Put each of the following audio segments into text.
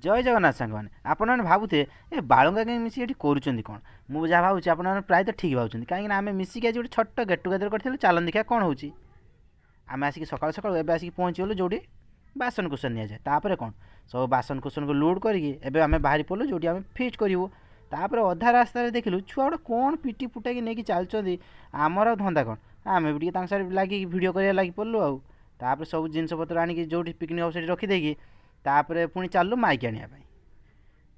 जय जगन्नाथ सांग मैंने आपने भावुए ए बालुंगा कहीं मिसिक ये करुँच कौन मुझे जहाँ भावुँ आपने प्रायः ठीक भावुँ कहीं आम मिसिक आज गोटे छोट गेट टुगेदर करूँ चलन देखा कौन हो आम आसिक सकाल सकाल एवं आसिक पहुँचीगलु जो बासन कुसन नि जाए तापर कौन सब बासन कुसन को लोड करके आम बाहरी पड़ू जो आम फिस्ट करूँ तापर अधा रास्तार देखिलु छुआ गोटे कौन पिटी पुटाकी नहीं चलती आमर धंदा कौन आम भी लगे भिड कर लगी पड़ू आउे सब जिनपतर आणिक जो पिकनिक हाउस रखीदे तापर पुणी चलू माइक आने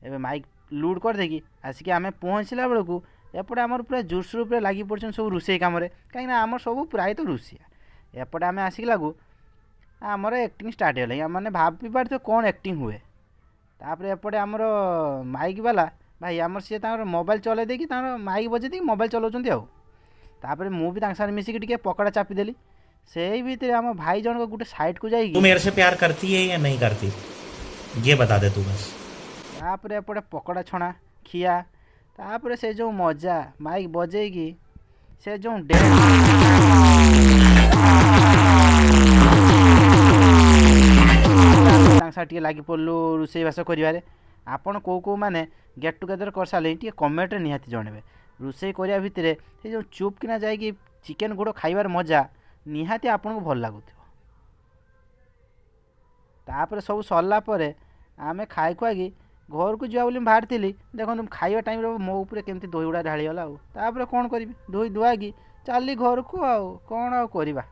एवं माइक लुड करदे आसिक आम पहुँचला बेलू एपटे आमर पूरा जोरसोर लगी पड़े सब रोसे कम कहीं आम सब प्रायतः रोसिया एपटे आम आसिक लगू आमर एक्टिंग स्टार्ट है मैंने भाभी पार कौन एक्टिंग हुए तापर एपटे आमर माइक वाला भाई आमर सी मोबाइल चल देकी माइक बजे देखिए मोबाइल चलाऊँ मुझे मिसिक टे पकड़ा चापीदेली से भितर आम भाई जन गोटे साइड को जाइए तू मेरे से प्यार करती है या नहीं करती ये बता दे तू बस। तापर एपटे पकड़ा छणा खिया तापर से जो मजा माइक बजेगी से जो टे लगी पड़लु रोसईबास कर आपण कौ मैंने गेट टुगेदर कर सारे टे कमेंट निहाती जनइबे रोसई करिया भितर से जो चुप किना जाइए चिकेन गुड़ खाइबार मजा निहाती आपन को भल लगुथ तापर सब सरला परे आमे खाई खुआकी घर को जा बोली बाहर थी देखो खाइबा टाइम मो उपरे केमती दही गुड़ा ढालीगला तापर कौन करी धोई धुआकी चली घर को कौन करवा।